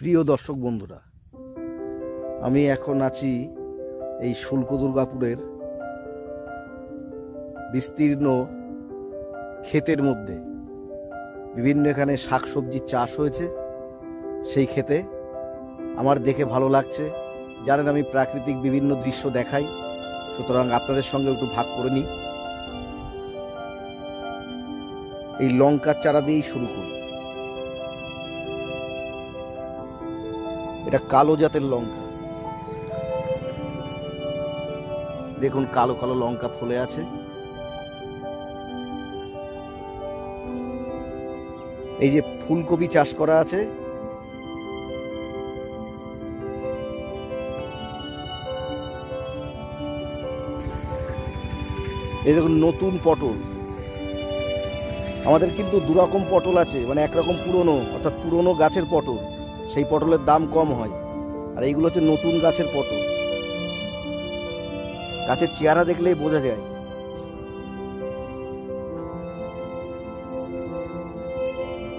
প্রিয় দর্শক বন্ধুরা, আমি এখন আছি এই শুল্ক দুর্গাপুরের বিস্তীর্ণ ক্ষেতের মধ্যে। বিভিন্ন এখানে শাকসবজির চাষ হয়েছে। সেই ক্ষেতে আমার দেখে ভালো লাগছে। জানেন, আমি প্রাকৃতিক বিভিন্ন দৃশ্য দেখাই, সুতরাং আপনাদের সঙ্গে একটু ভাগ করে নিই। এই লঙ্কার চারা দিয়েই শুরু করি। এটা কালো জাতের লঙ্কা। দেখুন, কালো কালো লঙ্কা ফলে আছে। এই যে ফুলকপি চাষ করা আছে, এই দেখুন নতুন পটল। আমাদের কিন্তু দুরকম পটল আছে, মানে একরকম পুরনো, অর্থাৎ পুরনো গাছের পটল, সেই পটলের দাম কম হয়। আর এইগুলো হচ্ছে নতুন গাছের পটল। গাছের চেহারা দেখলেই বোঝা যায়।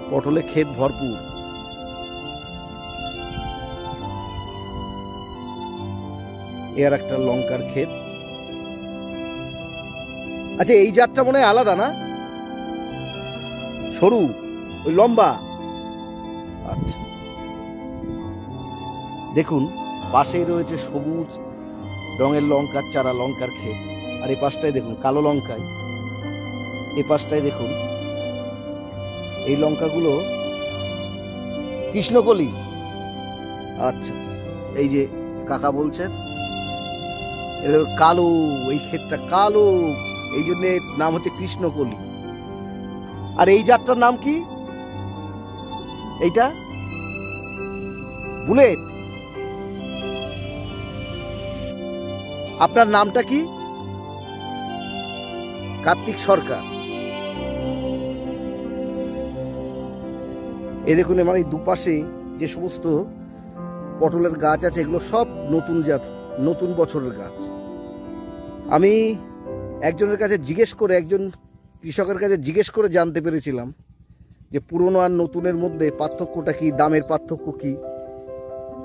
পটলে ক্ষেত ভরপুর। এর একটা লঙ্কার ক্ষেত। আচ্ছা, এই জাতটা মনে হয় আলাদা না? সরু, ওই লম্বা। আচ্ছা, দেখুন পাশেই রয়েছে সবুজ রঙের লঙ্কার চারা, লঙ্কার ক্ষেত। আর এই পাশটায় দেখুন কালো লঙ্কায়, এই পাশটায় দেখুন এই লঙ্কাগুলো কৃষ্ণকলি। আচ্ছা, এই যে কাকা বলছেন কালো, এই ক্ষেতটা কালো, এই জন্য নাম হচ্ছে কৃষ্ণকলি। আর এই জাতটার নাম কি? এইটা বুলেট। আপনার নামটা কি? কার্তিক সরকার। এই দেখুন, মানে দুপাশে যে সমস্ত পটলের গাছ আছে, এগুলো সব নতুন জাত, নতুন বছরের গাছ। আমি একজনের কাছে জিজ্ঞেস করে, একজন কৃষকের কাছে জিজ্ঞেস করে জানতে পেরেছিলাম যে পুরনো আর নতুনের মধ্যে পার্থক্যটা কি, দামের পার্থক্য কি,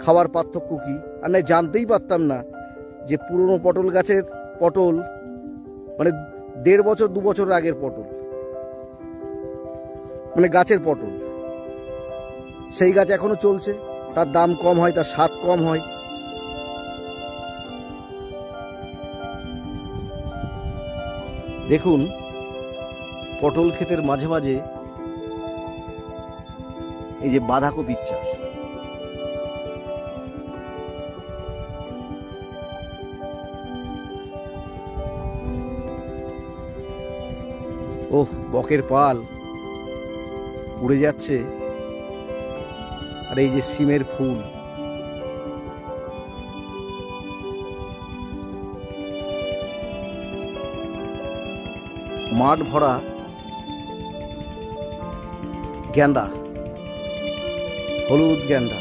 খাওয়ার পার্থক্য কি। আর না, জানতেই পারতাম না যে পুরনো পটল গাছের পটল মানে 1.5 বছর 2 বছর আগের পটল, মানে গাছের পটল, সেই গাছ এখনো চলছে। তার দাম কম হয়, তার স্বাদ কম হয়। দেখুন, পটল ক্ষেতের মাঝে মাঝে এই যে বাঁধাকপির চাষ। ওহ, বকের পাল উড়ে যাচ্ছে। আর এই যে সিমের ফুল, মাঠ ভরা গেন্দা, হলুদ গেন্দা,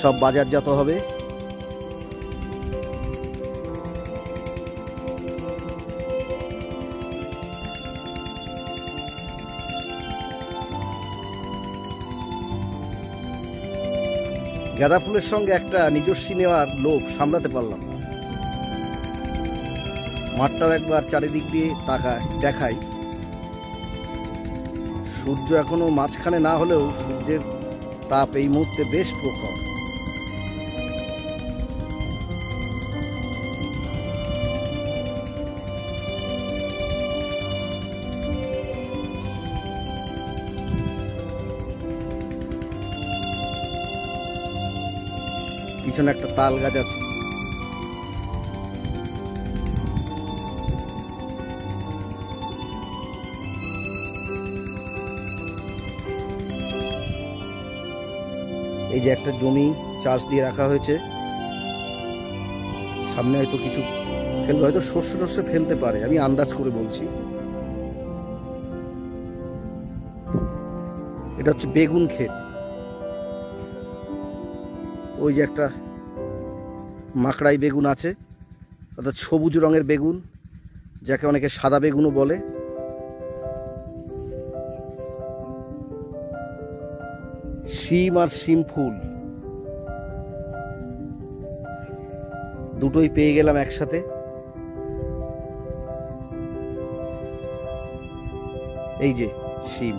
সব বাজারজাত হবে। গাঁদা ফুলের সঙ্গে একটা নিজস্বী নেওয়ার লোভ সামলাতে পারলাম। মাঠটাও একবার চারিদিক দিয়ে দেখাই। সূর্য এখনো মাঝখানে না হলেও সূর্যের তাপ এই মুহূর্তে বেশ প্রখর। পিছনে একটা তাল গাছ আছে। এই যে একটা জমি চাষ দিয়ে রাখা হয়েছে, সামনে হয়তো কিছু ফেলবে, হয়তো সর্ষে টর্ষে ফেলতে পারে, আমি আন্দাজ করে বলছি। এটা হচ্ছে বেগুন ক্ষেত। ওই যে একটা মাকড়াই বেগুন আছে, অর্থাৎ সবুজ রঙের বেগুন, যাকে অনেকে সাদা বেগুনও বলে। শিম আর শিম ফুল দুটোই পেয়ে গেলাম একসাথে। এই যে শিম,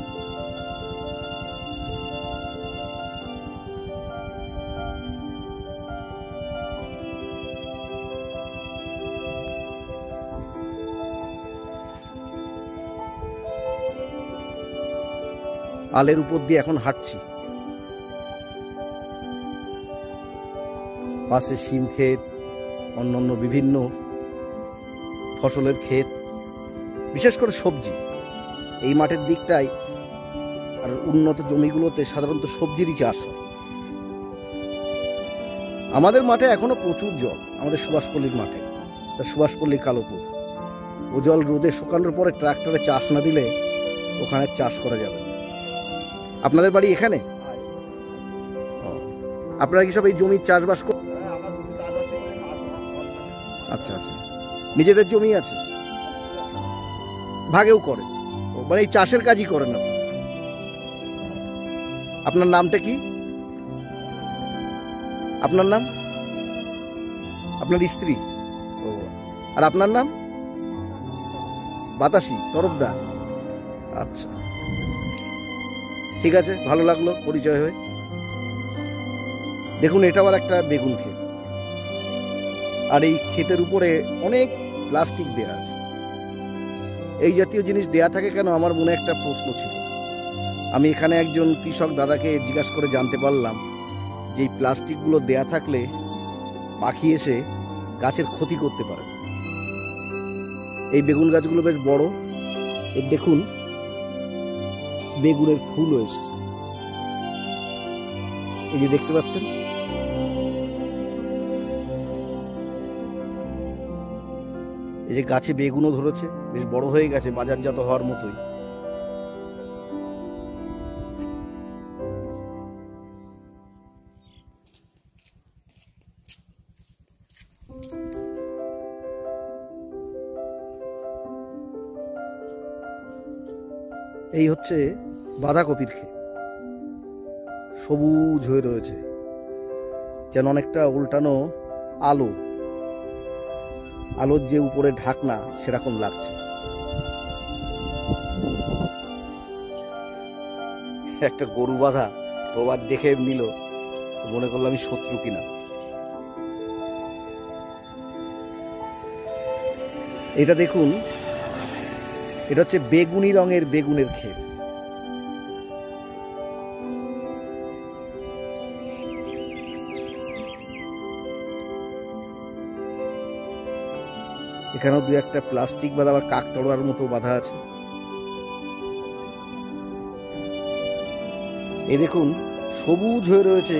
আলের উপর দিয়ে এখন হাঁটছি। পাশে শিম ক্ষেত, অন্যান্য বিভিন্ন ফসলের ক্ষেত, বিশেষ করে সবজি। এই মাঠের দিকটায় আর উন্নত জমিগুলোতে সাধারণত সবজিরই চাষ হয়। আমাদের মাঠে এখনো প্রচুর জল, আমাদের সুভাষপল্লীর মাঠে, সুভাষপল্লী কালোপুর। ও জল রোদে শুকানোর পরে ট্রাক্টরে চাষ না দিলে ওখানে চাষ করা যাবে। আপনাদের বাড়ি এখানে? আপনারা কি সব এই জমির চাষবাস করেন? আচ্ছা আচ্ছা, নিজেদের জমি আছে, ভাগেও করে, মানে এই চাষের কাজই করেন আপনি? আপনার নামটা কি? আপনার নাম? আপনার স্ত্রী? ও, আর আপনার নাম? বাতাসি তরফদার। আচ্ছা, ঠিক আছে, ভালো লাগলো পরিচয় হয়ে। দেখুন, এটা আবার একটা বেগুন ক্ষেত, আর এই ক্ষেতের উপরে অনেক প্লাস্টিক দেয়া আছে। এই জাতীয় জিনিস দেয়া থাকে কেন, আমার মনে একটা প্রশ্ন ছিল। আমি এখানে একজন কৃষক দাদাকে জিজ্ঞাসা করে জানতে পারলাম যে এই প্লাস্টিকগুলো দেয়া থাকলে পাখি এসে গাছের ক্ষতি করতে পারে। এই বেগুন গাছগুলো বেশ বড়, এর দেখুন বেগুনের ফুল এসছে, এই যে দেখতে পাচ্ছেন। এই যে গাছে বেগুনও ধরেছে, বেশ বড় হয়ে গেছে, বাজারজাত হওয়ার মতোই। এই হচ্ছে বাঁধাকপির ক্ষেত, সবুজ হয়ে রয়েছে, যেন অনেকটা উল্টানো আলো, আলোর যে উপরে ঢাকনা সেরকম লাগছে। একটা গরু বাঁধা, ওবার দেখে নিল, মনে করলাম আমি শত্রু কিনা। এটা দেখুন, এটা হচ্ছে বেগুনি রঙের বেগুনের ক্ষেত। এখানেও দু একটা প্লাস্টিক বাঁধা, আবার কাক তড়ার মতো বাঁধা আছে। এই দেখুন, সবুজ হয়ে রয়েছে।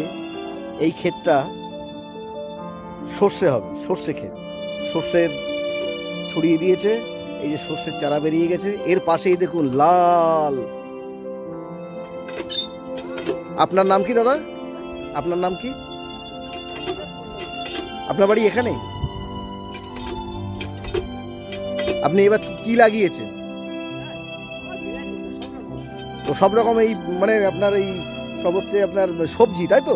এই ক্ষেতটা সর্ষে হবে, সর্ষে ক্ষেত, সর্ষের ছড়িয়ে দিয়েছে। এই যে সর্ষের চারা বেরিয়ে গেছে, এর পাশেই দেখুন লাল। আপনার নাম কি দাদা? আপনার নাম কি? আপনার বাড়ি এখানে? আপনি এবার কি লাগিয়েছেন? তো সব রকম এই মানে আপনার এই সব হচ্ছে আপনার সবজি, তাই তো?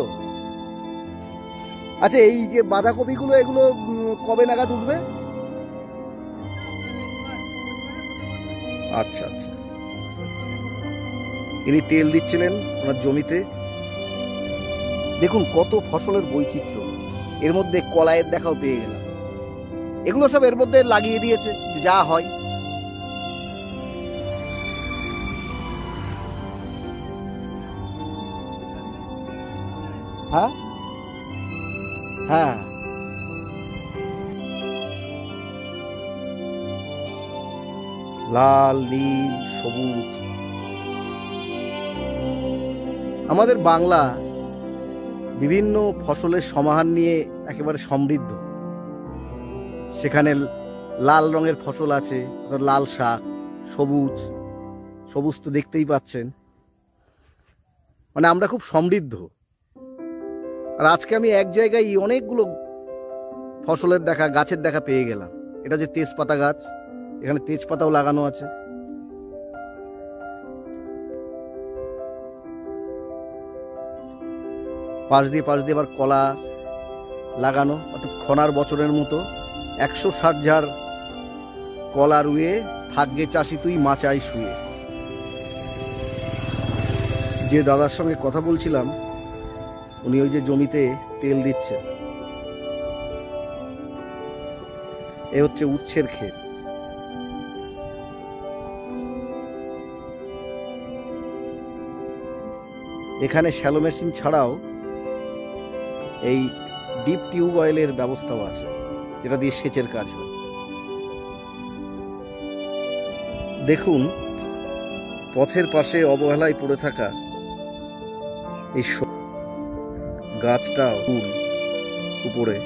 আচ্ছা, এই যে বাঁধাকপিগুলো, এগুলো কবে নাগাদ উঠবে? আচ্ছা আচ্ছা, ইনি তেল দিচ্ছিলেন ওনার জমিতে। দেখুন কত ফসলের বৈচিত্র্য, এর মধ্যে কলাইয়ের দেখাও পেয়ে গেলাম। এগুলো সব এর মধ্যে লাগিয়ে দিয়েছে, যা হয়। হ্যাঁ হ্যাঁ, লাল, নীল, সবুজ। আমাদের বাংলা বিভিন্ন ফসলের সমাহার নিয়ে একেবারে সমৃদ্ধ। সেখানে লাল রঙের ফসল আছে, লাল শাক, সবুজ, সবুজ তো দেখতেই পাচ্ছেন। মানে আমরা খুব সমৃদ্ধ। আর আজকে আমি এক জায়গায় অনেকগুলো ফসলের দেখা, গাছের দেখা পেয়ে গেলাম। এটা যে তেজপাতা গাছ, এখানে তেজপাতাও লাগানো আছে। পাশ দিয়ে আবার কলা লাগানো, অর্থাৎ খনার বছরের মতো 160 ঝাড় কলা রুয়ে থাকবে চাষি তুই মাচায় শুয়ে। যে দাদার সঙ্গে কথা বলছিলাম উনি ওই যে জমিতে তেল দিচ্ছে, এ হচ্ছে উচ্ছের ক্ষেত। এখানে শ্যালো মেশিন ছাড়াও এই ডিপ টিউবওয়েলের ব্যবস্থাও আছে, যেটা দিয়ে সেচের কাজ হয়। দেখুন পথের পাশে অবহেলায় পড়ে থাকা এই গাছটা ফুল উপরে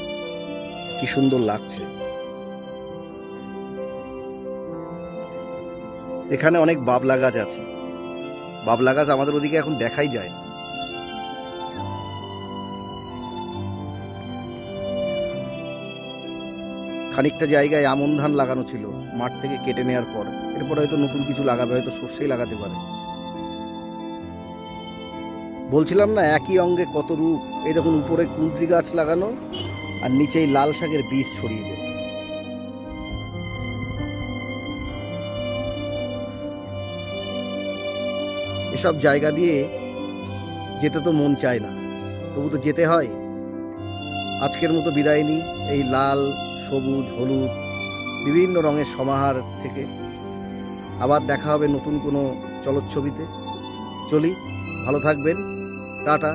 কি সুন্দর লাগছে। এখানে অনেক বাবলা গাছ আছে, বাবলা গাছ আমাদের ওদিকে এখন দেখাই যায় না। খানিকটা জায়গায় আমন ধান লাগানো ছিল মাঠ থেকে কেটে নেওয়ার পর, এরপর হয়তো নতুন কিছু লাগাবে, হয়তো সর্ষেই লাগাতে পারে। বলছিলাম না একই অঙ্গে কত রূপ। এই দেখুন উপরে কুঁদরি গাছ লাগানো আর নিচেই লাল শাকের বীজ ছড়িয়ে দেবে। এসব জায়গা দিয়ে যেতে তো মন চায় না, তবু তো যেতে হয়। আজকের মতো বিদায় নিই এই লাল, সবুজ, হলুদ বিভিন্ন রঙের সমাহার থেকে। আবার দেখা হবে নতুন কোনো চলচ্ছবিতে। চলি, ভালো থাকবেন, টাটা।